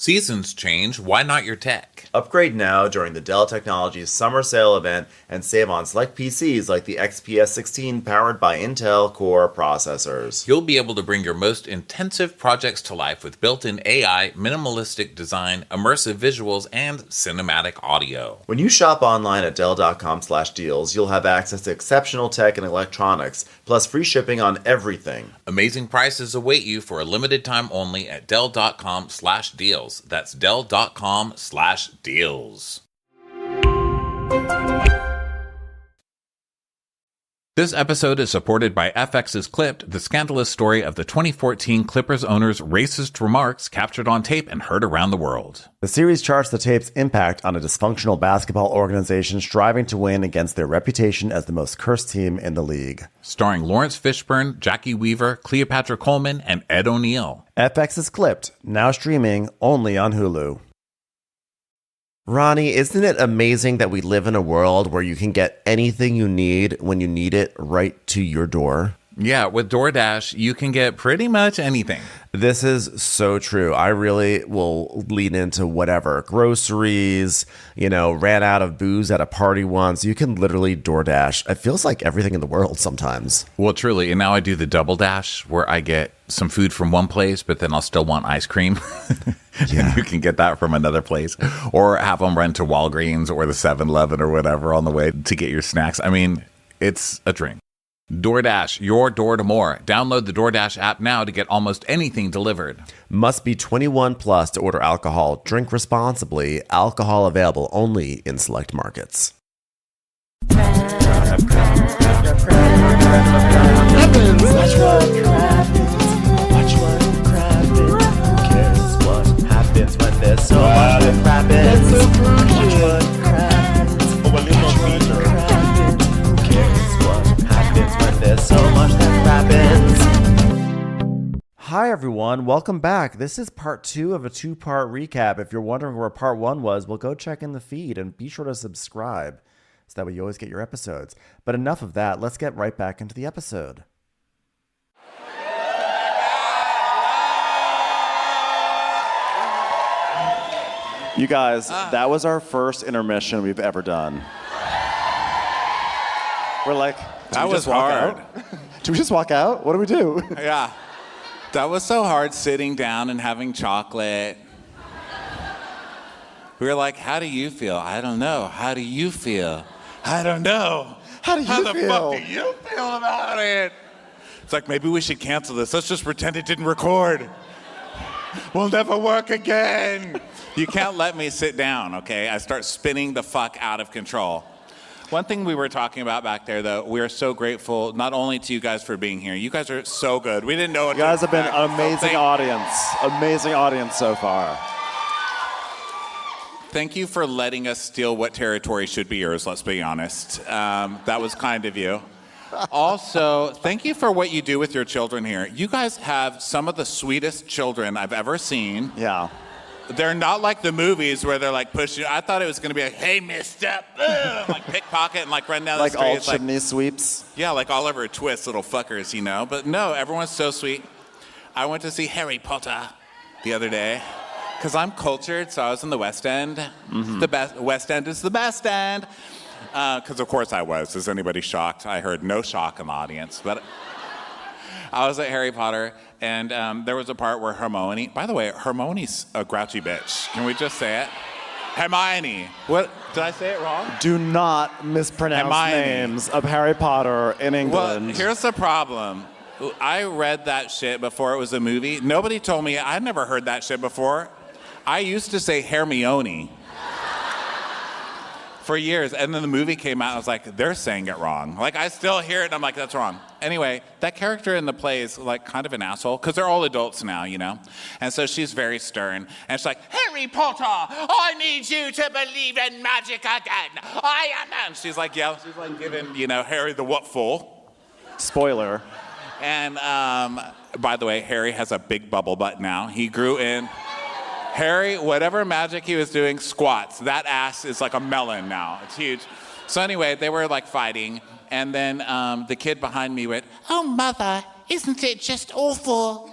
Seasons change, why not your tech? Upgrade now during the Dell Technologies Summer Sale event and save on select PCs like the XPS16 powered by Intel Core processors. You'll be able to bring your most intensive projects to life with built-in AI, minimalistic design, immersive visuals, and cinematic audio. When you shop online at Dell.com/deals, you'll have access to exceptional tech and electronics, plus free shipping on everything. Amazing prices await you for a limited time only at Dell.com/deals. That's Dell.com/deals. This episode is supported by FX's Clipped, the scandalous story of the 2014 Clippers owner's racist remarks captured on tape and heard around the world. The series charts the tape's impact on a dysfunctional basketball organization striving to win against their reputation as the most cursed team in the league. Starring Lawrence Fishburne, Jackie Weaver, Cleopatra Coleman, and Ed O'Neill. FX's Clipped, now streaming only on Hulu. Ronnie, isn't it amazing that we live in a world where you can get anything you need when you need it right to your door? Yeah, with DoorDash, you can get pretty much anything. This is so true. I really will lean into whatever. Groceries, ran out of booze at a party once. You can literally DoorDash. It feels like everything in the world sometimes. Well, truly. And now I do the double dash where I get some food from one place, but then I'll still want ice cream. Yeah. And you can get that from another place. Or have them run to Walgreens or the 7-Eleven or whatever on the way to get your snacks. I mean, it's a dream. DoorDash, your door to more. Download the DoorDash app now to get almost anything delivered. Must be 21 plus to order alcohol. Drink responsibly. Alcohol available only in select markets. Hi everyone, welcome back. This is part 2 of a 2-part recap. If you're wondering where part 1 was, well, go check in the feed and be sure to subscribe so that way you always get your episodes. But enough of that, let's get right back into the episode. You guys, that was our first intermission we've ever done. We're like, that was hard. Do we just walk out? What do we do? Yeah. That was so hard, sitting down and having chocolate. We were like, how do you feel? I don't know. How do you feel? I don't know. How the fuck do you feel about it? It's like, maybe we should cancel this. Let's just pretend it didn't record. We'll never work again. You can't let me sit down, okay? I start spinning the fuck out of control. One thing we were talking about back there, though, we are so grateful not only to you guys for being here. You guys are so good. We didn't know what you guys have been an amazing audience. Amazing audience so far. Thank you for letting us steal what territory should be yours, let's be honest. That was kind of you. Also, thank you for what you do with your children here. You guys have some of the sweetest children I've ever seen. Yeah. They're not like the movies where they're like pushing. I thought it was going to be like, hey, mister, boom, like pickpocket and like run down the street. Like all chimney sweeps? Yeah, like Oliver Twist, little fuckers, But no, everyone's so sweet. I went to see Harry Potter the other day because I'm cultured, so I was in the West End. Mm-hmm. The best. West End is the best end. Because of course I was. Is anybody shocked? I heard no shock in the audience, but I was at Harry Potter. And there was a part where Hermione, by the way, Hermione's a grouchy bitch. Can we just say it? Hermione. What? Did I say it wrong? Do not mispronounce names of Harry Potter in England. Well, here's the problem. I read that shit before it was a movie. Nobody told me. I'd never heard that shit before. I used to say Hermione for years. And then the movie came out, and I was like, they're saying it wrong. Like, I still hear it, and I'm like, that's wrong. Anyway, that character in the play is like kind of an asshole, because they're all adults now, And so she's very stern. And she's like, Harry Potter, I need you to believe in magic again. I am. And she's like, yeah, she's like giving, Harry the what for. Spoiler. And by the way, Harry has a big bubble butt now. He grew in. Harry, whatever magic he was doing, squats. That ass is like a melon now. It's huge. So anyway, they were like fighting. And then the kid behind me went, oh, mother, isn't it just awful?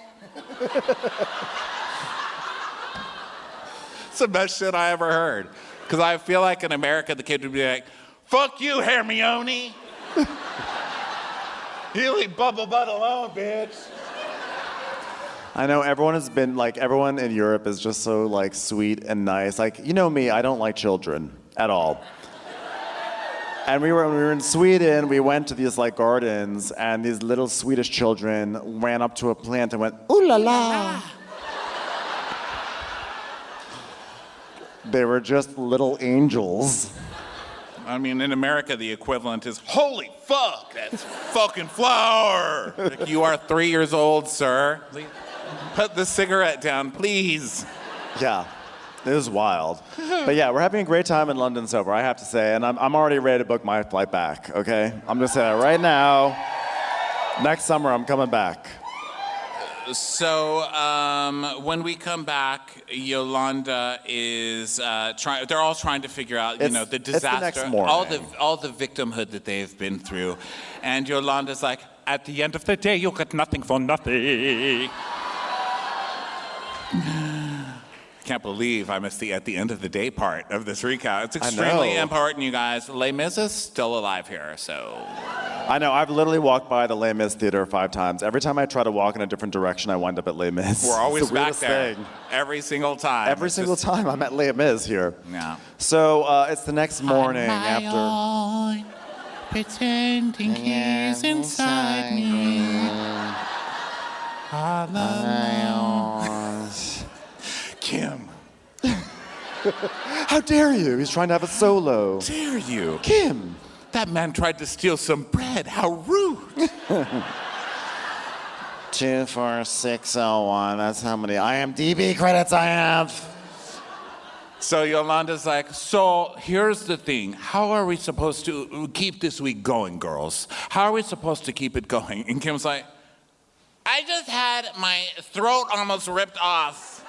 the best shit I ever heard. Because I feel like in America, the kid would be like, fuck you, Hermione. You leave Bubble Butt alone, bitch. I know everyone has been like, everyone in Europe is just so like sweet and nice. Like, you know me, I don't like children at all. And when we were in Sweden, we went to these like gardens, and these little Swedish children ran up to a plant and went, ooh la la. They were just little angels. I mean, in America, the equivalent is, holy fuck, that's fucking flower. Like, you are 3 years old, sir. Put the cigarette down, please. Yeah, it was wild. But yeah, we're having a great time in London so far, I have to say, and I'm already ready to book my flight back, okay? I'm just saying right now, next summer I'm coming back. So when we come back, Yolanda is trying. They're all trying to figure out, the disaster, it's the next morning. all the victimhood that they've been through, and Yolanda's like, at the end of the day, you'll get nothing for nothing. Can't believe I missed the at the end of the day part of this recount. It's extremely important, you guys. Les Mis is still alive here, so. I know, I've literally walked by the Les Mis theater 5 times. Every time I try to walk in a different direction, I wind up at Les Mis. We're always the back there. thing. Every single time. Every single time I'm at Les Mis here. Yeah. So it's the next morning after. Own, pretending he's inside me. Kim. How dare you? He's trying to have a solo. Dare you? Kim. That man tried to steal some bread. How rude. 24601. That's how many IMDb credits I have. So Yolanda's like, so here's the thing. How are we supposed to keep this week going, girls? How are we supposed to keep it going? And Kim's like, I just had my throat almost ripped off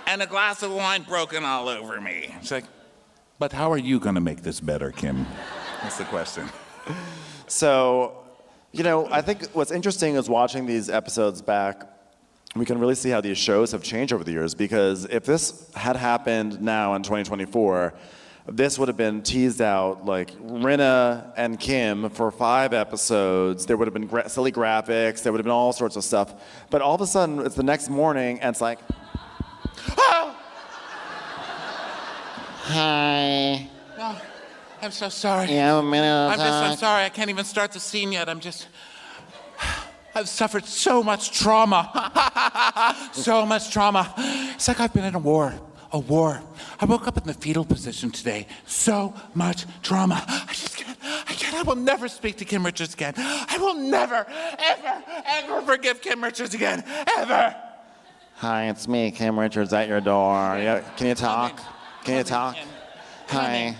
and a glass of wine broken all over me. She's like, but how are you going to make this better, Kim? That's the question. So, I think what's interesting is watching these episodes back, we can really see how these shows have changed over the years, because if this had happened now in 2024, this would have been teased out like Rinna and Kim for 5 episodes. There would have been silly graphics. There would have been all sorts of stuff. But all of a sudden, it's the next morning, and it's like, oh! Hi. Oh, I'm so sorry. You have a minute to I'm sorry. I can't even start the scene yet. I've suffered so much trauma. So much trauma. It's like I've been in a war. I woke up in the fetal position today. So much trauma. I can't. I will never speak to Kim Richards again. I will never, ever, ever forgive Kim Richards again. Ever. Hi, it's me, Kim Richards, at your door. Can you talk? Can you talk? Hi.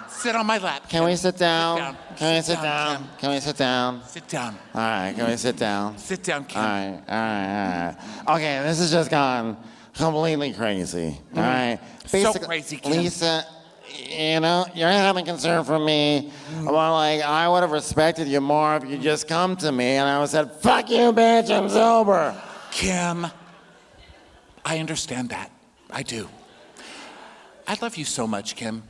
Sit on my lap. Can we sit down? Can we sit down? Kim. Can we sit down? Sit down. All right, can we sit down? Sit down, Kim. All right. Okay, this has just gone completely crazy. All right. So crazy, Kim. Lisa, you're having concern for me. Well, I would have respected you more if you just come to me and I would have said, fuck you, bitch, I'm sober. Kim, I understand that. I do. I love you so much, Kim.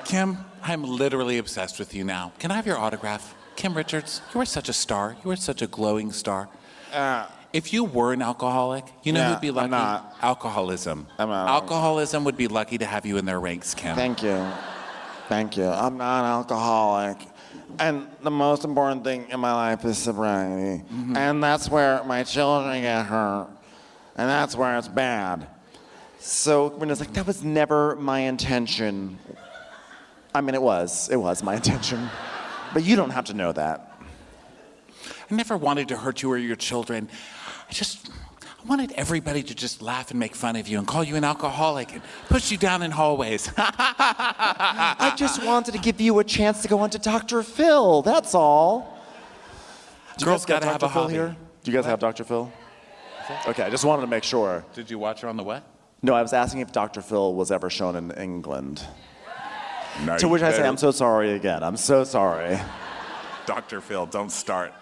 Kim, I'm literally obsessed with you now. Can I have your autograph? Kim Richards, you are such a star. You are such a glowing star. If you were an alcoholic, who'd be lucky? I'm not. Alcoholism. I'm not. Alcoholism would be lucky to have you in their ranks, Kim. Thank you. I'm not an alcoholic. And the most important thing in my life is sobriety. Mm-hmm. And that's where my children get hurt. And that's where it's bad. So when it's like, that was never my intention. I mean, it was my intention. But you don't have to know that. I never wanted to hurt you or your children. I wanted everybody to just laugh and make fun of you and call you an alcoholic and push you down in hallways. I just wanted to give you a chance to go on to Dr. Phil, that's all. Do you Girls guys got gotta have Dr. a Phil hobby. here? Do you guys have Dr. Phil? Okay, I just wanted to make sure. Did you watch her on the what? No, I was asking if Dr. Phil was ever shown in England. No, To which I say, I'm so sorry again. I'm so sorry. Dr. Phil, don't start.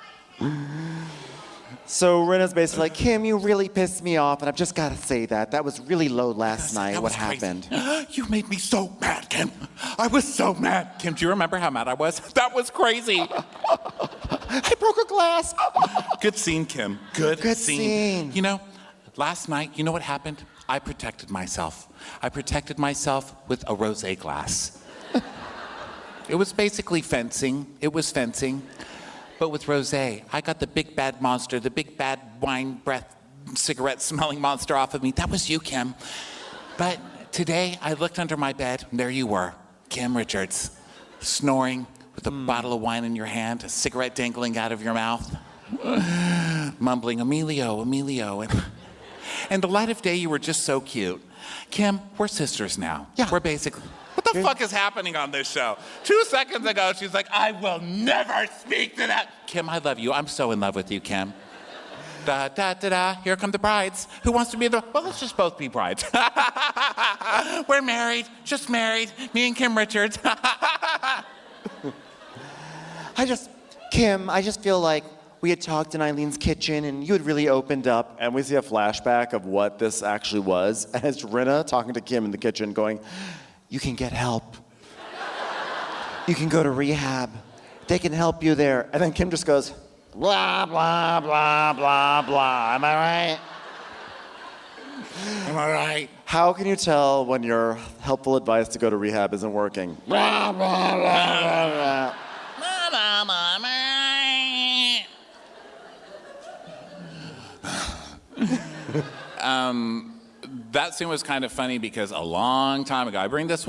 So Rinna's basically like, Kim, you really pissed me off, and I've just got to say that. That was really low last night. That What was crazy. happened? You made me so mad, Kim. I was so mad. Kim, do you remember how mad I was? That was crazy. I broke a glass. Good scene, Kim. Good scene. You know, last night, you know what happened? I protected myself. I protected myself with a rosé glass. It was basically fencing. It was fencing. But with rosé, I got the big bad monster, the big bad wine breath, cigarette smelling monster off of me. That was you, Kim. But today, I looked under my bed, and there you were, Kim Richards, snoring with a bottle of wine in your hand, a cigarette dangling out of your mouth, mumbling, Emilio, Emilio. And the light of day, you were just so cute. Kim, we're sisters now. Yeah. We're basically... What the fuck is happening on this show? 2 seconds ago, she's like, I will never speak to that. Kim, I love you. I'm so in love with you, Kim. Da, da, da, da. Here come the brides. Who wants to be the... Well, let's just both be brides. We're married. Just married. Me and Kim Richards. Kim, I just feel like we had talked in Eileen's kitchen, and you had really opened up, and we see a flashback of what this actually was. And it's Rinna talking to Kim in the kitchen going, you can get help. You can go to rehab. They can help you there. And then Kim just goes, blah, blah, blah, blah, blah. Am I right? Am I right? How can you tell when your helpful advice to go to rehab isn't working? Blah, blah, blah, blah, blah. That scene was kind of funny because a long time ago, I bring this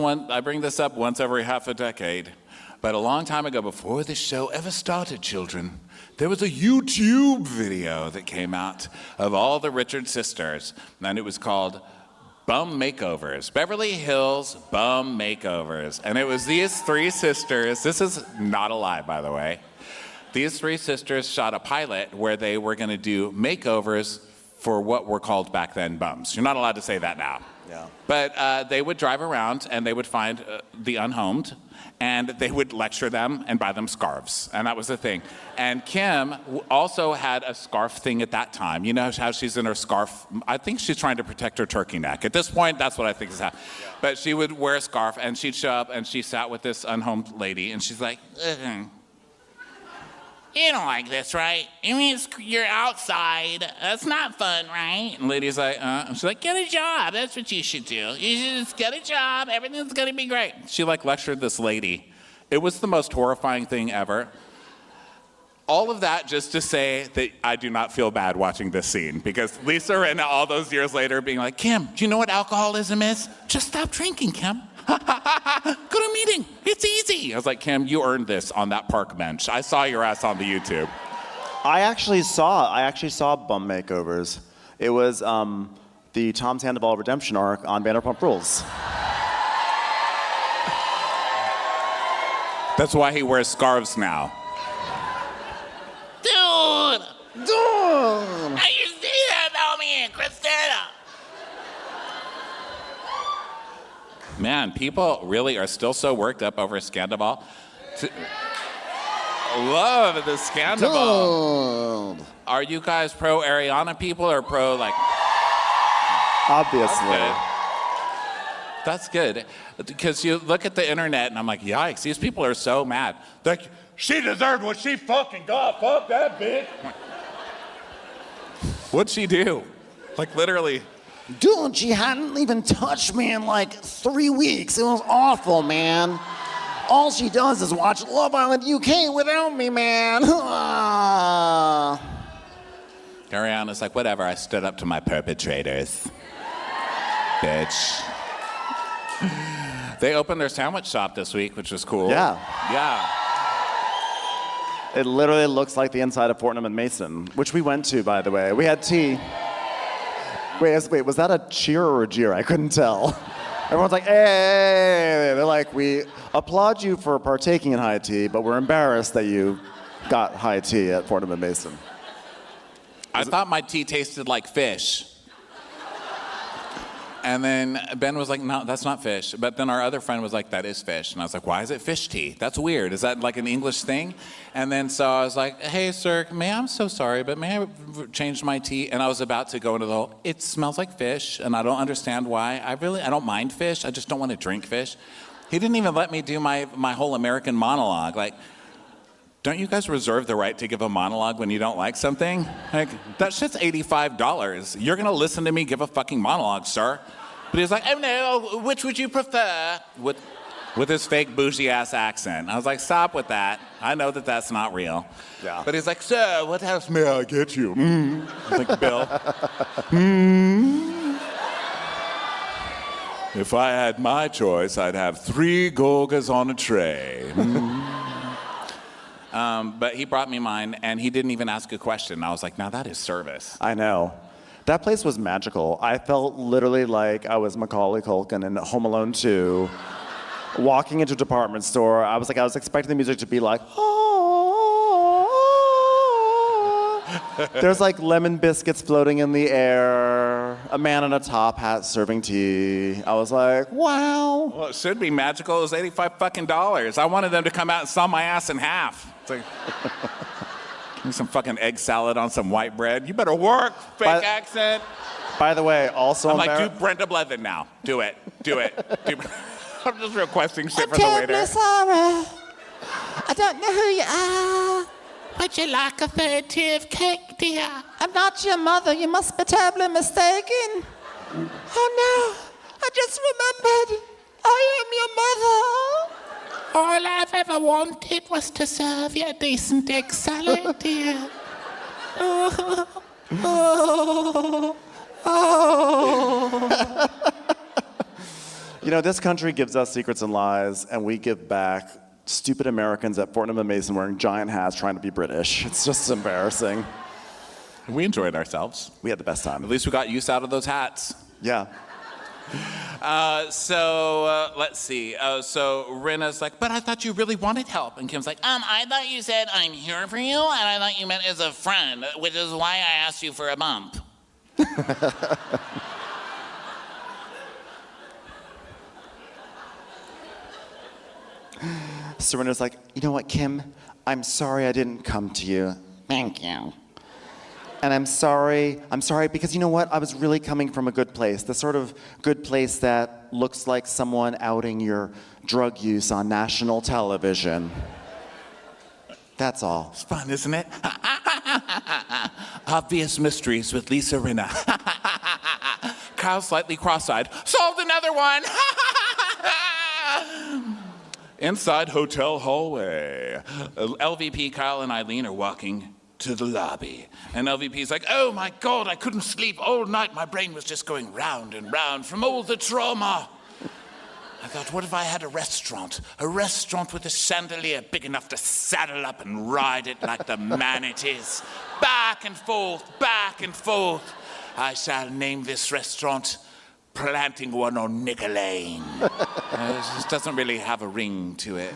up once every half a decade, but a long time ago, before this show ever started, children, there was a YouTube video that came out of all the Richard sisters, and it was called Bum Makeovers, Beverly Hills Bum Makeovers. And it was these 3 sisters, this is not a lie, by the way. These 3 sisters shot a pilot where they were gonna do makeovers for what were called back then bums. You're not allowed to say that now. Yeah. But they would drive around and they would find the unhomed and they would lecture them and buy them scarves. And that was the thing. And Kim also had a scarf thing at that time. You know how she's in her scarf? I think she's trying to protect her turkey neck. At this point, that's what I think is happening. Yeah. But she would wear a scarf and she'd show up and she sat with this unhomed lady and she's like, you don't like this, right? I mean, you're outside. That's not fun, right? And lady's like, And she's like, get a job. That's what you should do. You should just get a job. Everything's going to be great. She, lectured this lady. It was the most horrifying thing ever. All of that just to say that I do not feel bad watching this scene because Lisa Rinna, all those years later, being like, Kim, do you know what alcoholism is? Just stop drinking, Kim. Go to a meeting. It's easy. I was like, Kim, you earned this on that park bench. I saw your ass on the YouTube. I actually saw Bum Makeovers. It was the Tom Sandoval redemption arc on Vanderpump Rules. That's why he wears scarves now. Dude! How you say that about me and Christina? Man, people really are still so worked up over Scandal. Love the Scandal. Are you guys pro Ariana people or pro Obviously. That's good. Because you look at the internet and I'm like, yikes, these people are so mad. Like, she deserved what she fucking got. Fuck that bitch. What'd she do? Literally. Dude, she hadn't even touched me in 3 weeks. It was awful, man. All she does is watch Love Island UK without me, man. Ariana's like, whatever, I stood up to my perpetrators. Bitch. They opened their sandwich shop this week, which was cool. Yeah. Yeah. It literally looks like the inside of Fortnum and Mason, which we went to, by the way. We had tea. Wait, was that a cheer or a jeer? I couldn't tell. Everyone's like, hey. They're like, we applaud you for partaking in high tea, but we're embarrassed that you got high tea at Fortnum and Mason. I thought my tea tasted like fish. And then Ben was like, no, that's not fish. But then our other friend was like, that is fish. And I was like, why is it fish tea? That's weird. Is that like an English thing? And then so I was like, hey, sir, I'm so sorry, but may I change my tea? And I was about to go into the whole, it smells like fish, and I don't understand why. I don't mind fish. I just don't want to drink fish. He didn't even let me do my whole American monologue. Like, don't you guys reserve the right to give a monologue when you don't like something? Like, that shit's $85. You're gonna listen to me give a fucking monologue, sir. But he's like, oh no, which would you prefer? With his fake bougie ass accent. I was like, stop with that. I know that that's not real. Yeah. But he's like, sir, what else may I get you? I was like, Bill. If I had my choice, I'd have 3 Gorgas on a tray. But he brought me mine, and he didn't even ask a question. I was like, now that is service. I know. That place was magical. I felt literally like I was Macaulay Culkin in Home Alone 2. Walking into a department store, I was expecting the music to be like, there's like lemon biscuits floating in the air, a man in a top hat serving tea. I was like, wow. Well, it should be magical. It was $85 fucking dollars. I wanted them to come out and saw my ass in half. It's like, give me some fucking egg salad on some white bread. You better work, fake accent. By the way, also I'm like, do Brenda Blevin now. Do it. I'm just requesting shit for the waiter. I'm sorry. I don't know who you are. Would you like a third tier of cake, dear? I'm not your mother. You must be terribly mistaken. Oh, no. I just remembered. I am your mother. All I've ever wanted was to serve you a decent egg salad, dear. Oh. You know, this country gives us secrets and lies, and we give back stupid Americans at Fortnum and Mason wearing giant hats trying to be British. It's just embarrassing. We enjoyed ourselves. We had the best time. At least we got use out of those hats. Yeah. Let's see. So Rinna's like, but I thought you really wanted help. And Kim's like, I thought you said I'm here for you, and I thought you meant as a friend, which is why I asked you for a bump. Serena's like, you know what, Kim? I'm sorry I didn't come to you. Thank you. And I'm sorry because you know what? I was really coming from a good place. The sort of good place that looks like someone outing your drug use on national television. That's all. It's fun, isn't it? Obvious mysteries with Lisa Rinna. Kyle slightly cross-eyed. Solved another one! Inside hotel hallway. LVP, Kyle, and Eileen are walking to the lobby. And LVP's like, oh my God, I couldn't sleep all night. My brain was just going round and round from all the trauma. I thought, what if I had a restaurant with a chandelier big enough to saddle up and ride it like the man it is. Back and forth, back and forth. I shall name this restaurant Planting One on Nick Lane. It just doesn't really have a ring to it.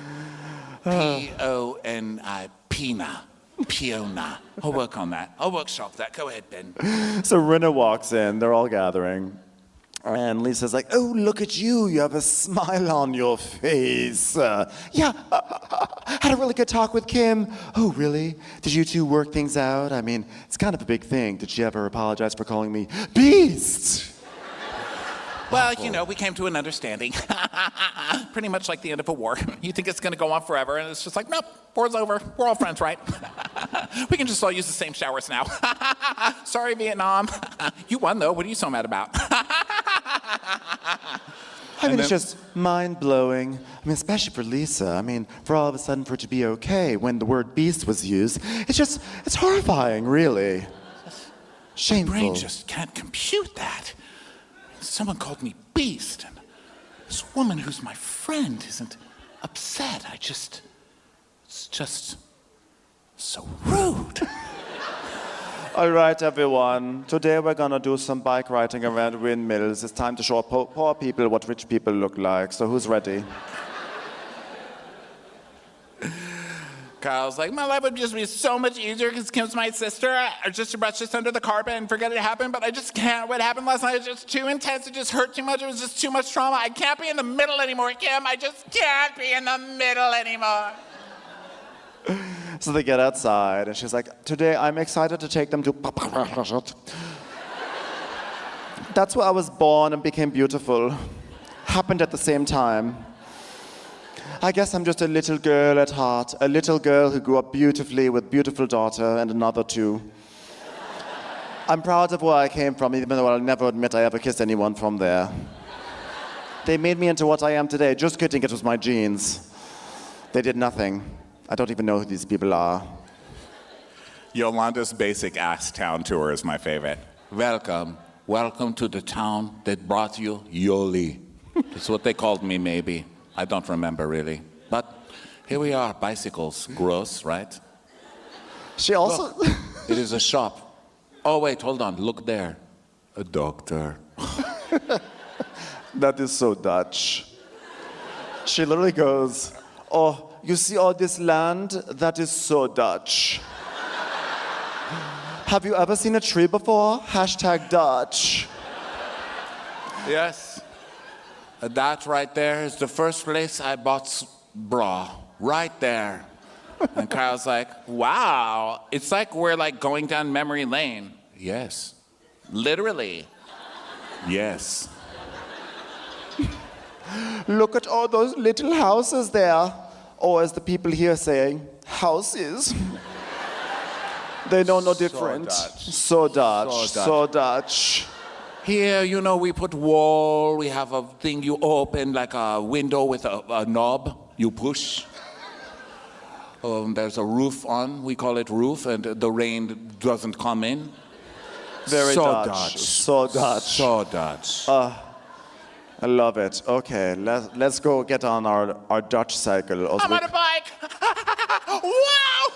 P-O-N-I, Pina. Piona. I'll work on that. I'll workshop that. Go ahead, Ben. So Rinna walks in, they're all gathering. And Lisa's like, oh, look at you. You have a smile on your face. Had a really good talk with Kim. Oh, really? Did you two work things out? I mean, it's kind of a big thing. Did she ever apologize for calling me Beast? Well, you know, we came to an understanding. Pretty much like the end of a war. You think it's going to go on forever, and it's just like, nope, war's over. We're all friends, right? We can just all use the same showers now. Sorry, Vietnam. You won, though. What are you so mad about? I mean, it's just mind-blowing. I mean, especially for Lisa. I mean, for all of a sudden for it to be okay when the word beast was used, it's horrifying, really. Shameful. My brain just can't compute that. Someone called me beast, and this woman who's my friend isn't upset. It's just so rude. All right, everyone. Today we're gonna do some bike riding around windmills. It's time to show poor people what rich people look like. So who's ready? Kyle's like, my life would just be so much easier because Kim's my sister. I just to brush this under the carpet and forget it happened, but I just can't. What happened last night was just too intense. It just hurt too much. It was just too much trauma. I can't be in the middle anymore, Kim. I just can't be in the middle anymore. So they get outside, and she's like, today I'm excited to take them to... That's where I was born and became beautiful. Happened at the same time. I guess I'm just a little girl at heart, a little girl who grew up beautifully with beautiful daughter and another two. I'm proud of where I came from, even though I'll never admit I ever kissed anyone from there. They made me into what I am today. Just kidding, it was my genes. They did nothing. I don't even know who these people are. Yolanda's basic ass town tour is my favorite. Welcome. Welcome to the town that brought you Yoli. That's what they called me, maybe. I don't remember really. But here we are, bicycles. Gross, right? She also... Look, it is a shop. Oh, wait, hold on. Look there. A doctor. That is so Dutch. She literally goes, oh, you see all this land? That is so Dutch. Have you ever seen a tree before? Hashtag Dutch. Yes. That right there is the first place I bought bra. Right there. And Kyle's like, wow. It's like we're like going down memory lane. Yes. Literally. Yes. Look at all those little houses there. Or as the people here saying, houses. They know no different. So Dutch. So Dutch. Here, you know, we put wall, we have a thing you open, like a window with a knob you push. There's a roof on, we call it roof, and the rain doesn't come in. Very so Dutch. So Dutch. So Dutch. I love it. Okay, let's go get on our Dutch cycle. I'm on a bike! Wow!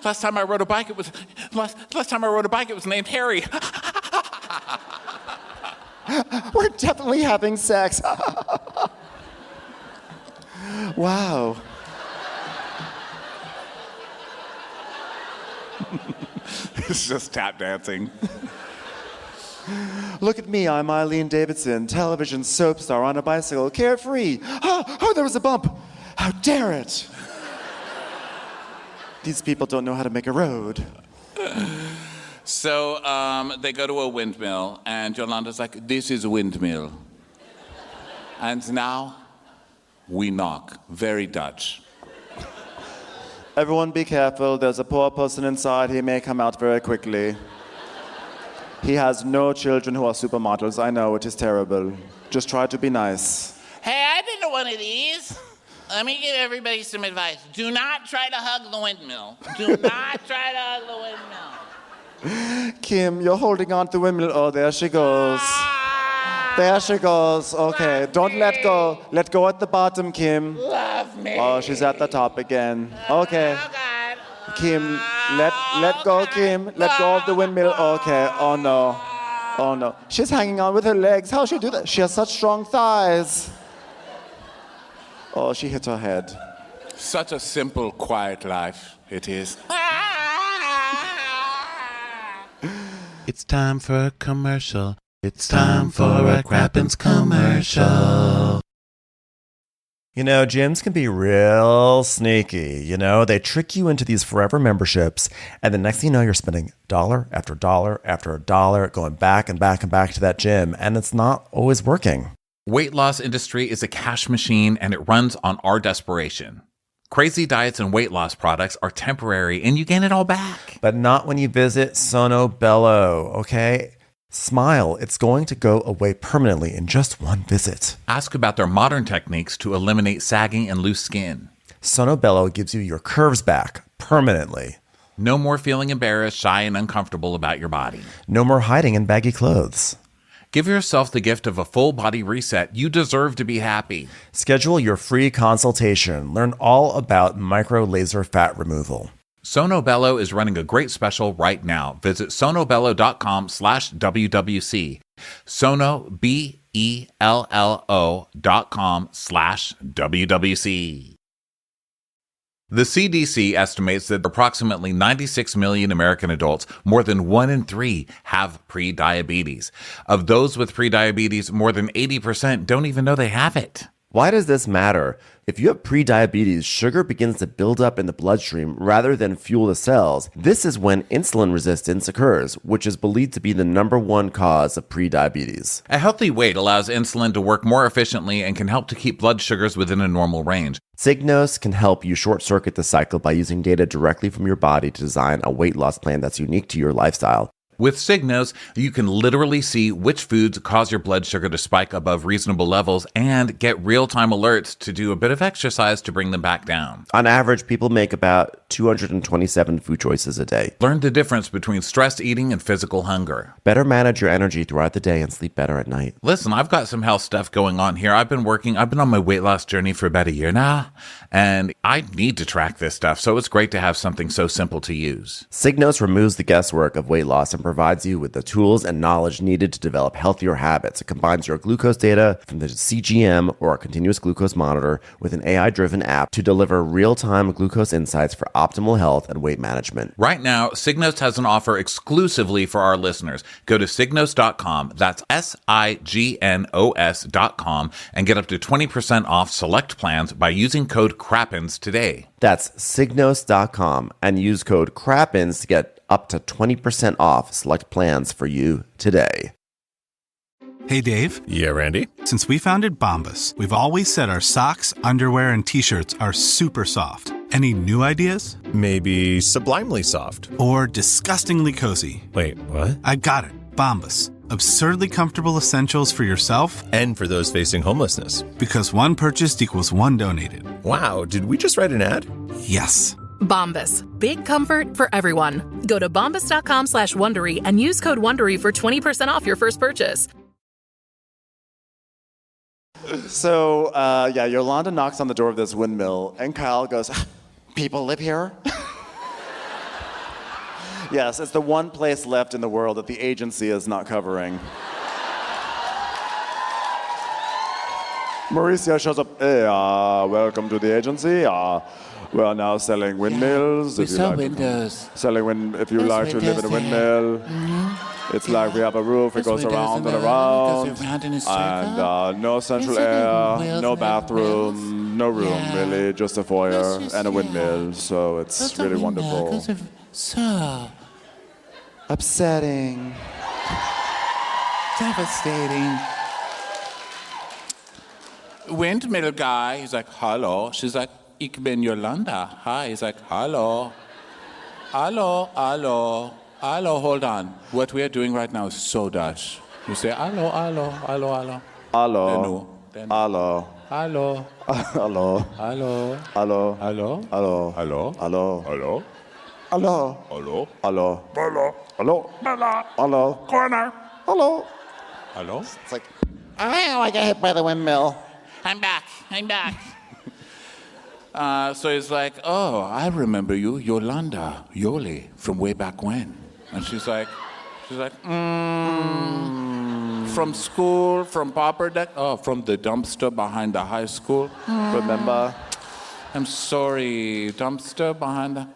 Last time I rode a bike, it was named Harry. We're definitely having sex. Wow. It's just tap dancing. Look at me, I'm Eileen Davidson, television soap star on a bicycle, carefree. Oh, there was a bump. How dare it? These people don't know how to make a road. So they go to a windmill, and Yolanda's like, this is a windmill. And now we knock. Very Dutch. Everyone be careful, there's a poor person inside, he may come out very quickly. He has no children who are supermodels, I know, it is terrible. Just try to be nice. Hey, I've been to one of these. Let me give everybody some advice. Do not try to hug the windmill. Do not try to hug the windmill. Kim, you're holding on to the windmill. Oh, there she goes. There she goes. Okay, don't let go. Let go at the bottom, Kim. Love me. Oh, she's at the top again. Okay. Oh, God. Kim, let go, Kim. Let go of the windmill. Okay. Oh, no. Oh, no. She's hanging on with her legs. How she do that? She has such strong thighs. Oh, she hit her head. Such a simple, quiet life it is. It's time for a commercial. It's time for a Crappens commercial. You know, gyms can be real sneaky. You know, they trick you into these forever memberships, and the next thing you know, you're spending dollar after dollar after dollar going back and back and back to that gym, and it's not always working. Weight loss industry is a cash machine, and it runs on our desperation. Crazy diets and weight loss products are temporary, and you gain it all back. But not when you visit Sono Bello, okay? Smile, it's going to go away permanently in just one visit. Ask about their modern techniques to eliminate sagging and loose skin. Sono Bello gives you your curves back permanently. No more feeling embarrassed, shy, and uncomfortable about your body. No more hiding in baggy clothes. Give yourself the gift of a full body reset. You deserve to be happy. Schedule your free consultation. Learn all about micro laser fat removal. Sono Bello is running a great special right now. Visit sonobello.com/WWC. Sono, BELLO.com/WWC. The CDC estimates that approximately 96 million American adults, more than 1 in 3, have prediabetes. Of those with prediabetes, more than 80% don't even know they have it. Why does this matter? If you have prediabetes, sugar begins to build up in the bloodstream rather than fuel the cells. This is when insulin resistance occurs, which is believed to be the #1 cause of prediabetes. A healthy weight allows insulin to work more efficiently and can help to keep blood sugars within a normal range. Signos can help you short-circuit the cycle by using data directly from your body to design a weight loss plan that's unique to your lifestyle. With Signos, you can literally see which foods cause your blood sugar to spike above reasonable levels and get real-time alerts to do a bit of exercise to bring them back down. On average, people make about 227 food choices a day. Learn the difference between stress eating and physical hunger. Better manage your energy throughout the day and sleep better at night. Listen, I've got some health stuff going on here. I've been on my weight loss journey for about a year now, and I need to track this stuff, so it's great to have something so simple to use. Signos removes the guesswork of weight loss and provides you with the tools and knowledge needed to develop healthier habits. It combines your glucose data from the CGM or a continuous glucose monitor with an AI-driven app to deliver real-time glucose insights for optimal health and weight management. Right now, Signos has an offer exclusively for our listeners. Go to Signos.com, that's SIGNOS.com, and get up to 20% off select plans by using code CRAPPINS today. That's Signos.com and use code CRAPPINS to get up to 20% off select plans for you today. Hey, Dave. Yeah, Randy? Since we founded Bombas, we've always said our socks, underwear, and T-shirts are super soft. Any new ideas? Maybe sublimely soft. Or disgustingly cozy. Wait, what? I got it. Bombas. Absurdly comfortable essentials for yourself And for those facing homelessness. because one purchased equals one donated. Wow, did we just write an ad? Yes. Bombas. Big comfort for everyone. Go to bombas.com/Wondery and use code Wondery for 20% off your first purchase. So, Yolanda knocks on the door of this windmill, and Kyle goes, "People live here?" Yes, it's the one place left in the world that the agency is not covering. Mauricio shows up, "Hey, welcome to the agency. We are now selling windmills. We sell windows. If you There's like to live in a windows windmill, it's like we have a roof. It There's goes around and windows around, in a circle. and no central Yes, air, wheels no and bathroom, no room Yeah. really, just a foyer It's just- and a windmill. So it's That's a really window, wonderful. 'cause of- So Upsetting. Devastating. Windmill guy, he's like, hello. She's like, ik ben Yolanda. Hi. He's like, hello. Hello, hello. Hello, hold on. What we are doing right now is so Dutch. You say, hello, hello, hello, hello. Hello. Then- Hello. Hello, Hello. hello, Hello. hello, Hello. hello, Hello. hello, Hello. hello, Hello. hello, Hello. hello, Hello. corner, Hello. hello. It's like, oh, I got hit by the windmill. I'm back. So he's like, oh, I remember you, Yolanda, Yoli, from way back when. And she's like, from school, from Popper Deck, from the dumpster behind the high school. remember? I'm sorry, dumpster behind the...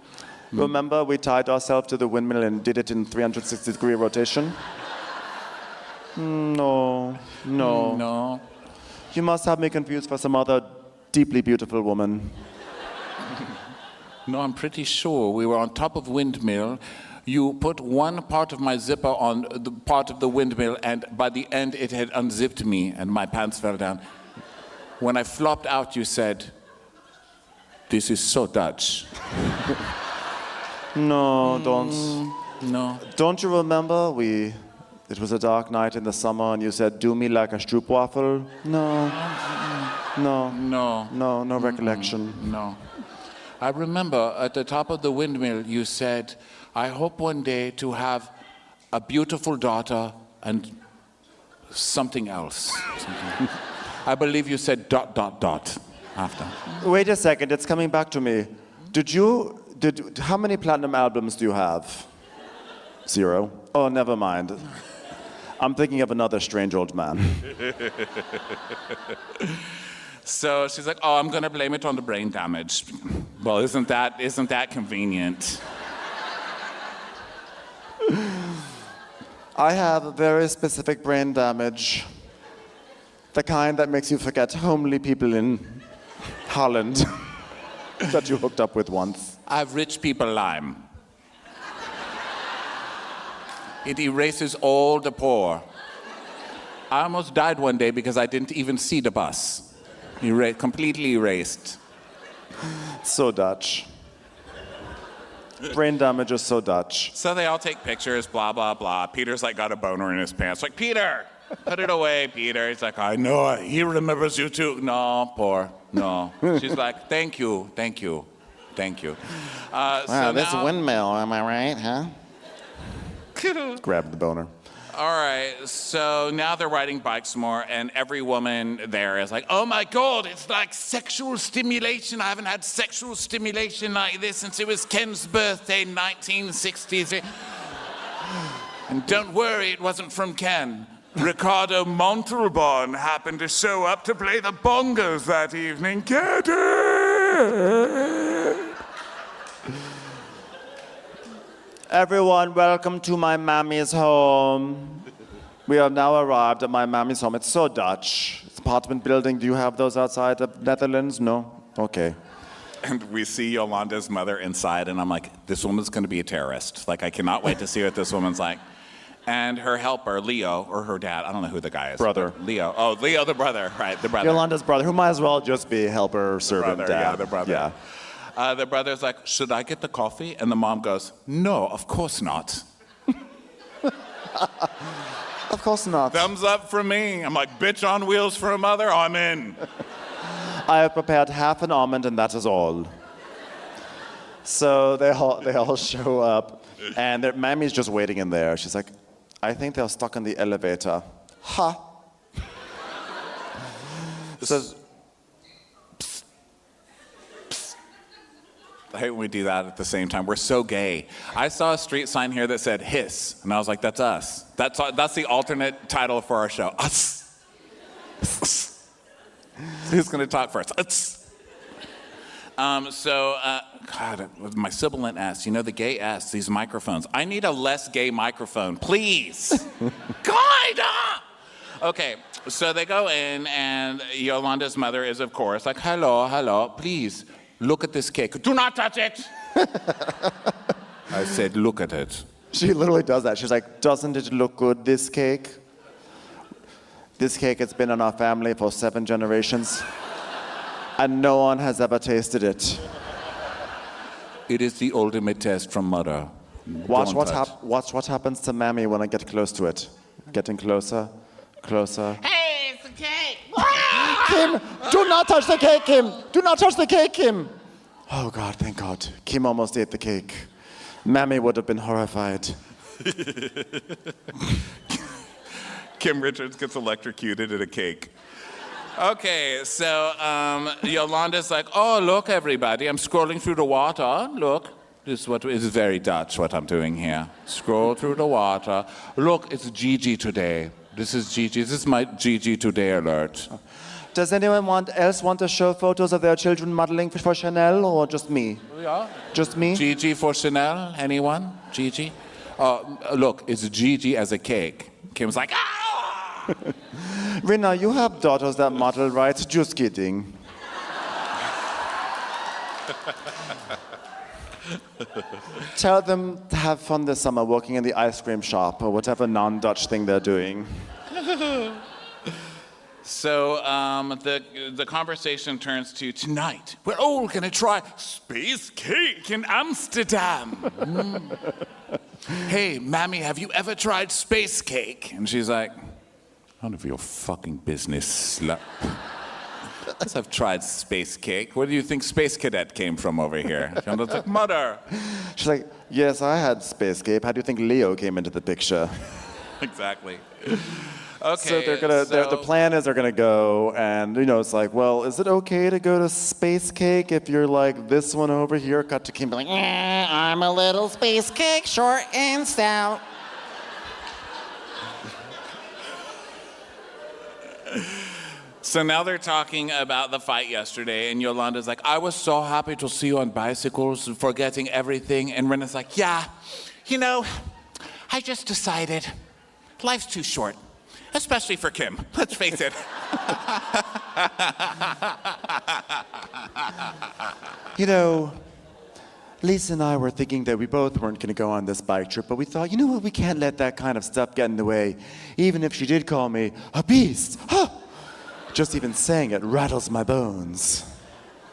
Remember we tied ourselves to the windmill and did it in 360-degree rotation? No. No. You must have me confused for some other deeply beautiful woman. No, I'm pretty sure we were on top of windmill. You put one part of my zipper on the part of the windmill, and by the end it had unzipped me and my pants fell down. When I flopped out, you said, this is so Dutch. No, don't. No. Don't you remember it was a dark night in the summer and you said, do me like a stroopwafel? No. No recollection. No. I remember at the top of the windmill, you said, I hope one day to have a beautiful daughter and something else. I believe you said ... after. Wait a second, it's coming back to me. How many platinum albums do you have? 0. Oh, never mind. I'm thinking of another strange old man. So she's like, oh, I'm going to blame it on the brain damage. Well, isn't that convenient? I have very specific brain damage. The kind that makes you forget homely people in Holland that you hooked up with once. I have rich people Lyme. It erases all the poor. I almost died one day because I didn't even see the bus. Completely erased. So Dutch. Brain damage is so Dutch. So they all take pictures, blah, blah, blah. Peter's like got a boner in his pants. Like, Peter, put it away, Peter. He's like, I know it. He remembers you too. No, poor, no. She's like, thank you. Wow, this windmill, am I right, huh? Grab the boner. All right, so now they're riding bikes more, and every woman there is like, oh my God, it's like sexual stimulation. I haven't had sexual stimulation like this since it was Ken's birthday in 1963. And don't worry, it wasn't from Ken. Ricardo Montalban happened to show up to play the bongos that evening. Get it! Everyone, welcome to my mammy's home. We have now arrived at my mammy's home. It's so Dutch. It's apartment building. Do you have those outside the Netherlands? No? Okay. And we see Yolanda's mother inside, and I'm like, this woman's going to be a terrorist. Like, I cannot wait to see what this woman's like. And her helper, Leo, or her dad, I don't know who the guy is. Brother. Leo. Oh, Leo, the brother. Right, the brother. Yolanda's brother, who might as well just be helper, servant, brother, dad. yeah, the brother. Yeah. The brother's like, should I get the coffee? And the mom goes, no, of course not. Of course not. Thumbs up from me. I'm like, bitch on wheels for a mother, I'm in. I have prepared half an almond and that is all. So they all show up and their mammy's just waiting in there. She's like, I think they're stuck in the elevator. Ha. So I hate when we do that at the same time. We're so gay. I saw a street sign here that said hiss, and I was like, that's us. That's the alternate title for our show. Us. Who's going to talk first? Us. God, with my sibilant S, you know, the gay S, these microphones. I need a less gay microphone, please. Kinda. Okay, so they go in, and Yolanda's mother is, of course, like, hello, please. Look at this cake. Do not touch it. I said, look at it. she literally does that. She's like, doesn't it look good, this cake? This cake has been in our family for 7 generations, and no one has ever tasted it. It is the ultimate test from mother. Watch what happens to Mammy when I get close to it. Getting closer. Hey, it's a cake. Kim, do not touch the cake, Kim. Do not touch the cake, Kim. Oh, God, thank God. Kim almost ate the cake. Mammy would have been horrified. Kim Richards gets electrocuted at a cake. Okay, so Yolanda's like, oh, look, everybody, I'm scrolling through the water. Look, this is very Dutch, what I'm doing here. Scroll through the water. Look, it's Gigi today. This is Gigi. This is my Gigi Today alert. Does anyone else want to show photos of their children modeling for Chanel, or just me? Yeah. Just me? Gigi for Chanel? Anyone? Gigi? Look, it's Gigi as a cake. Kim's like, ah! Rina, you have daughters that model, right? Just kidding. Tell them to have fun this summer working in the ice cream shop or whatever non-Dutch thing they're doing. So the conversation turns to tonight. We're all gonna try space cake in Amsterdam. Hey, Mammy, have you ever tried space cake? And she's like, none of your fucking business, slut. Yes, I've tried space cake. Where do you think Space Cadet came from over here? And I was like, mother. She's like, yes, I had space cape. How do you think Leo came into the picture? Exactly. Okay. So they're gonna. The plan is they're gonna go, and it's like, well, is it okay to go to space cake if you're like this one over here? Cut to Kim, be like, I'm a little space cake, short and stout. So now they're talking about the fight yesterday, and Yolanda's like, I was so happy to see you on bicycles, forgetting everything. And Rena's like, yeah, you know, I just decided life's too short, especially for Kim. Let's face it. You know, Lisa and I were thinking that we both weren't going to go on this bike trip, but we thought, you know what, we can't let that kind of stuff get in the way. Even if she did call me a beast. Huh. Just even saying it rattles my bones.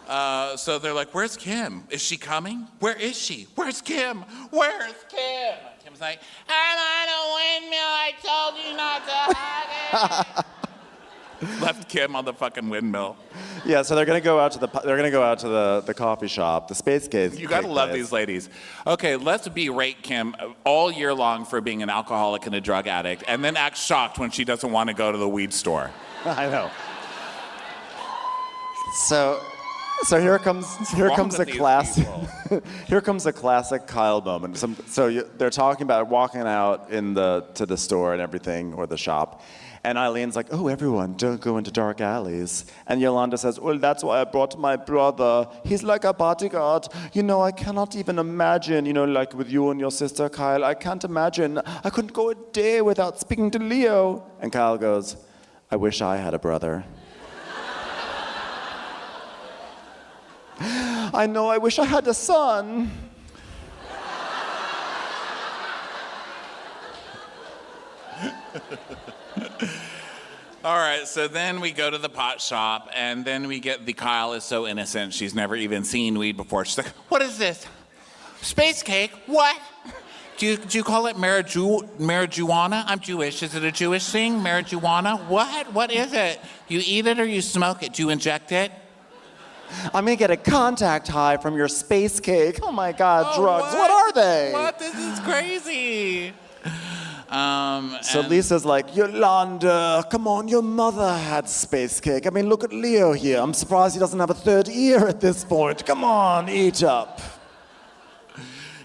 So they're like, where's Kim? Is she coming? Where is she? Where's Kim? Where's Kim? Kim's like, I'm on a windmill. I told you not to hug it. Left Kim on the fucking windmill. Yeah, so they're gonna go out to the coffee shop, the Space Cave. You gotta love these ladies. Okay, let's berate Kim all year long for being an alcoholic and a drug addict, and then act shocked when she doesn't want to go to the weed store. I know. So here comes a classic here comes a classic Kyle moment. They're talking about walking out to the store and everything, or the shop. And Eileen's like, oh, everyone, don't go into dark alleys. And Yolanda says, well, that's why I brought my brother. He's like a bodyguard. You know, I cannot even imagine, you know, like with you and your sister, Kyle, I can't imagine. I couldn't go a day without speaking to Leo. And Kyle goes, I wish I had a brother. I know, I wish I had a son. All right, so then we go to the pot shop, and then we get the Kyle is so innocent. She's never even seen weed before. She's like, what is this? Space cake? What? Do you call it marijuana? I'm Jewish. Is it a Jewish thing? Marijuana? What? What is it? You eat it or you smoke it? Do you inject it? I'm gonna get a contact high from your space cake. Oh my God, drugs. What are they? What? This is crazy. So Lisa's like, Yolanda, come on, your mother had space cake. I mean, look at Leo here. I'm surprised he doesn't have a third ear at this point. Come on, eat up.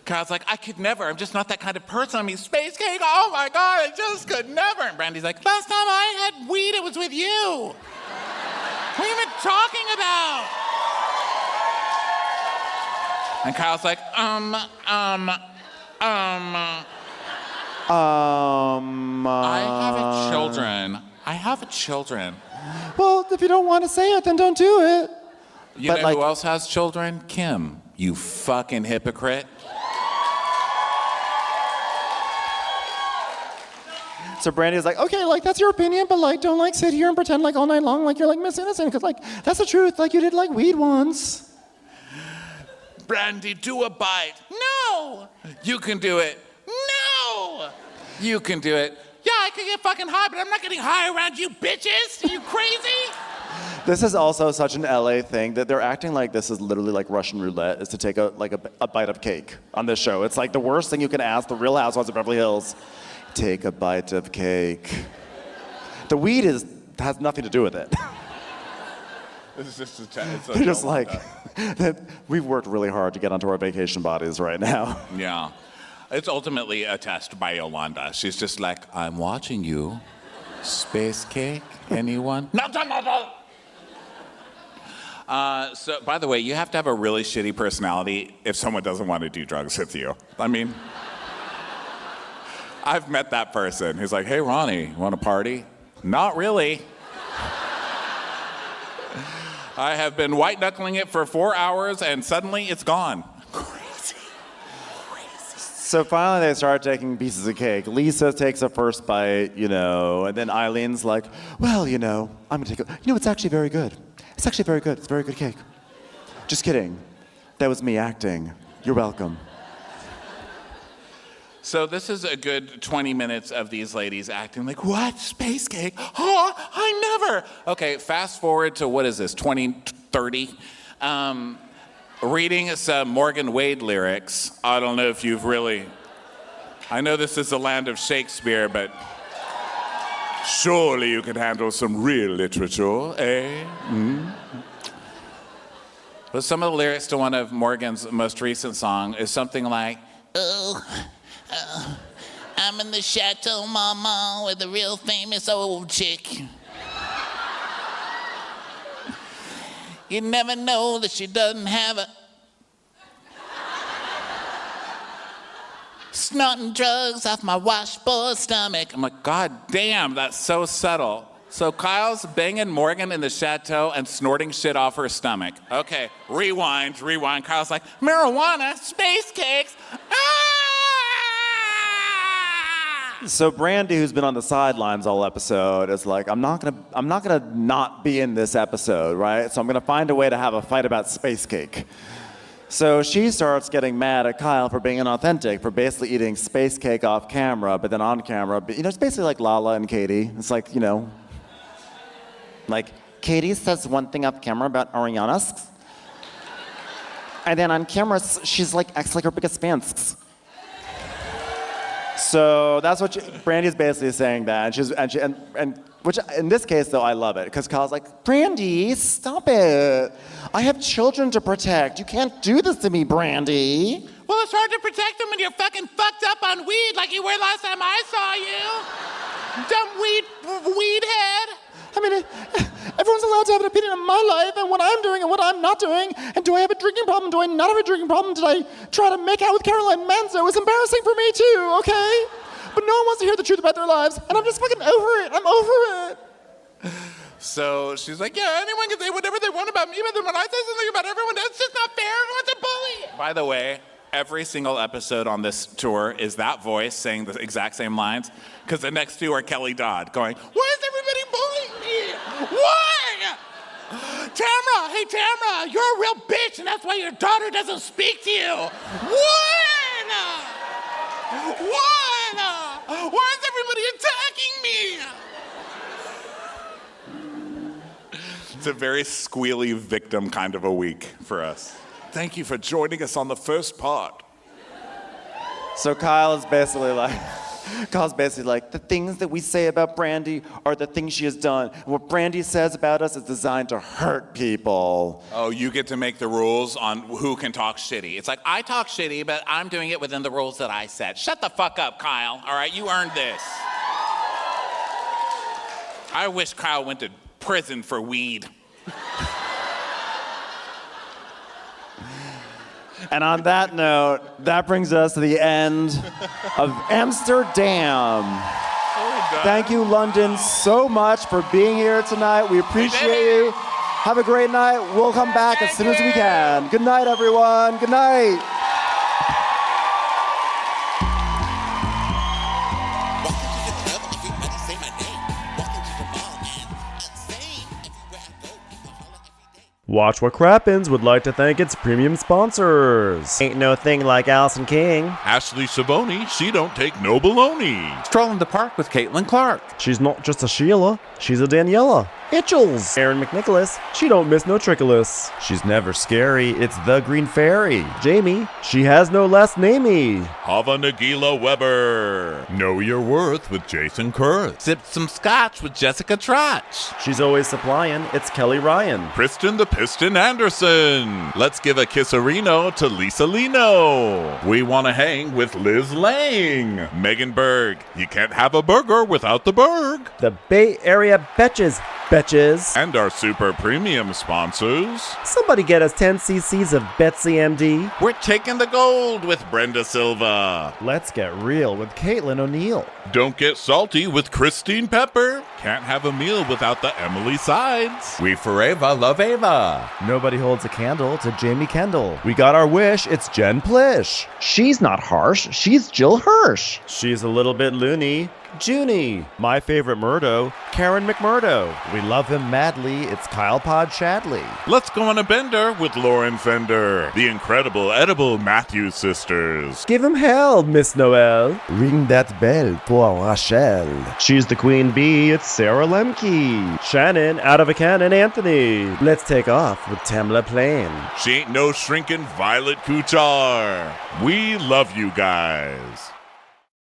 Kyle's like, I could never. I'm just not that kind of person. I mean, space cake, oh my God, I just could never. And Brandy's like, last time I had weed, it was with you. What are you even talking about? And Kyle's like, I have children. Well, if you don't want to say it, then don't do it. You know who else has children? Kim, you fucking hypocrite. So Brandy's like, okay, like that's your opinion, but like don't like sit here and pretend like all night long like you're like Miss Innocent, because like that's the truth. Like you did like weed once. Brandy, do a bite. No. You can do it. No. You can do it. Yeah, I can get fucking high, but I'm not getting high around you bitches. Are you crazy? This is also such an LA thing that they're acting like this is literally like Russian roulette, is to take a bite of cake on this show. It's like the worst thing you can ask the Real Housewives of Beverly Hills. Take a bite of cake. The weed has nothing to do with it. It's just They're just like, we've worked really hard to get onto our vacation bodies right now. Yeah. It's ultimately a test by Yolanda. She's just like, I'm watching you. Space cake, anyone? No. So, by the way, you have to have a really shitty personality if someone doesn't want to do drugs with you. I mean, I've met that person who's like, hey, Ronnie, you want to party? Not really. I have been white-knuckling it for 4 hours, and suddenly it's gone. Crazy. So finally they start taking pieces of cake. Lisa takes a first bite, you know, and then Eileen's like, well, you know, I'm going to take a... You know, it's actually very good. It's actually very good. It's very good cake. Just kidding. That was me acting. You're welcome. So this is a good 20 minutes of these ladies acting like, what? Space cake? Oh, I never. Okay, fast forward to, what is this, 2030? Reading some Morgan Wade lyrics. I don't know if you've really... I know this is the land of Shakespeare, but surely you can handle some real literature, eh? Mm-hmm. But some of the lyrics to one of Morgan's most recent songs is something like, I'm in the Chateau Mama with a real famous old chick. You never know that she doesn't have a... Snorting drugs off my washboard stomach. I'm like, God damn, that's so subtle. So Kyle's banging Morgan in the chateau and snorting shit off her stomach. Okay, rewind. Kyle's like, marijuana, space cakes, So Brandy, who's been on the sidelines all episode, is like, I'm not gonna not be in this episode, right? So I'm gonna find a way to have a fight about space cake. So she starts getting mad at Kyle for being inauthentic, for basically eating space cake off camera, but then on camera, it's basically like Lala and Katie. It's like, like Katie says one thing off camera about Ariana's, and then on camera, she's like, acts like her biggest fans. So that's what Brandy's basically saying that, and which in this case though I love it because Kyle's like, Brandy, stop it! I have children to protect. You can't do this to me, Brandy. Well, it's hard to protect them when you're fucking fucked up on weed like you were last time I saw you. Dumb weed head. I mean, everyone's allowed to have an opinion on my life and what I'm doing and what I'm not doing. And do I have a drinking problem? Do I not have a drinking problem? Did I try to make out with Caroline Manzo? It's embarrassing for me too, okay? But no one wants to hear the truth about their lives, and I'm just fucking over it. I'm over it. So she's like, yeah, anyone can say whatever they want about me, but then when I say something about everyone, that's just not fair. Everyone's a bully. By the way, every single episode on this tour is that voice saying the exact same lines, because the next two are Kelly Dodd going, why is everybody bullying me? Why? Tamra, hey Tamra, you're a real bitch, and that's why your daughter doesn't speak to you. What? Why is everybody attacking me? It's a very squealy victim kind of a week for us. Thank you for joining us on the first part. So Kyle's basically like, the things that we say about Brandy are the things she has done. What Brandy says about us is designed to hurt people. Oh, you get to make the rules on who can talk shitty. It's like, I talk shitty, but I'm doing it within the rules that I set. Shut the fuck up, Kyle. All right, you earned this. I wish Kyle went to prison for weed. And on that note, that brings us to the end of Amsterdam. Thank you, London, so much for being here tonight. We appreciate you. Have a great night. We'll come back as soon as we can. Good night, everyone. Good night. Watch What Crappens would like to thank its premium sponsors. Ain't no thing like Allison King. Ashley Savoni, she don't take no baloney. Strolling the park with Caitlin Clark. She's not just a Sheila, she's a Daniela. Hitchels. Aaron McNicholas, she don't miss no trickolas. She's never scary, it's the Green Fairy. Jamie, she has no last namey. Hava Nagila Weber. Know your worth with Jason Kurth. Sip some scotch with Jessica Trotch. She's always supplying, it's Kelly Ryan. Kristen the Piston Anderson. Let's give a kisserino to Lisa Lino. We want to hang with Liz Lang. Megan Berg. You can't have a burger without the Berg. The Bay Area Betches. And our super premium sponsors. Somebody get us 10 cc's of Betsy MD. We're taking the gold with Brenda Silva. Let's get real with Caitlin O'Neill. Don't get salty with Christine Pepper. Can't have a meal without the Emily Sides. We forever love Ava. Nobody holds a candle to Jamie Kendall. We got our wish, it's Jen Plish. She's not harsh, she's Jill Hirsch. She's a little bit loony. Junie. My favorite Murdo, Karen McMurdo. We love him madly, it's Kyle Pod Shadley. Let's go on a bender with Lauren Fender. The incredible edible Matthews sisters. Give him hell, Miss Noel. Ring that bell for Rachel. She's the queen bee, it's Sarah Lemke. Shannon, out of a cannon, Anthony. Let's take off with Tamla Plain. She ain't no shrinking Violet Kuchar. We love you guys.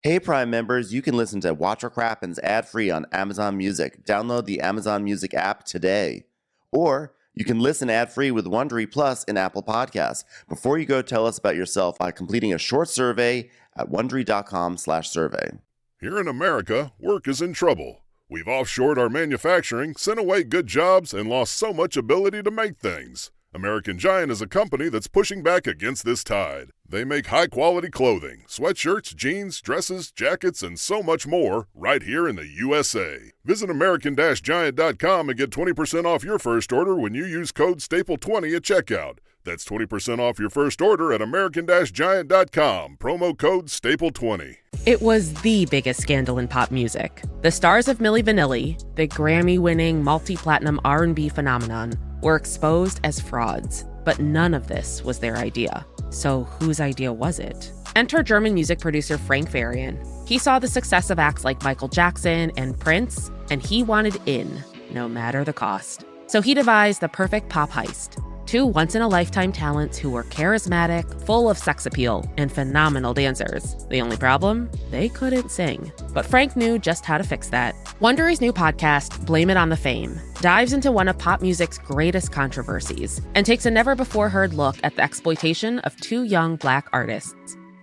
Hey Prime members, you can listen to Watch What Crappens ad-free on Amazon Music. Download the Amazon Music app today. Or you can listen ad-free with Wondery Plus in Apple Podcasts. Before you go, tell us about yourself by completing a short survey at Wondery.com/survey. Here in America, work is in trouble. We've offshored our manufacturing, sent away good jobs, and lost so much ability to make things. American Giant is a company that's pushing back against this tide. They make high-quality clothing, sweatshirts, jeans, dresses, jackets, and so much more right here in the USA. Visit American-Giant.com and get 20% off your first order when you use code STAPLE20 at checkout. That's 20% off your first order at American-Giant.com. Promo code STAPLE20. It was the biggest scandal in pop music. The stars of Milli Vanilli, the Grammy-winning multi-platinum R&B phenomenon, were exposed as frauds. But none of this was their idea. So whose idea was it? Enter German music producer Frank Farian. He saw the success of acts like Michael Jackson and Prince, and he wanted in, no matter the cost. So he devised the perfect pop heist. Two once-in-a-lifetime talents who were charismatic, full of sex appeal, and phenomenal dancers. The only problem? They couldn't sing. But Frank knew just how to fix that. Wondery's new podcast, Blame It on the Fame, dives into one of pop music's greatest controversies and takes a never-before-heard look at the exploitation of two young Black artists.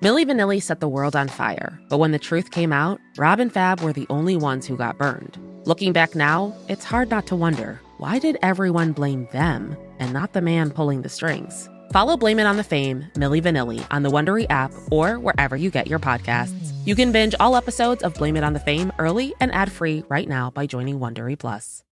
Milli Vanilli set the world on fire, but when the truth came out, Rob and Fab were the only ones who got burned. Looking back now, it's hard not to wonder, why did everyone blame them and not the man pulling the strings? Follow Blame It on the Fame, Milli Vanilli, on the Wondery app or wherever you get your podcasts. You can binge all episodes of Blame It on the Fame early and ad-free right now by joining Wondery Plus.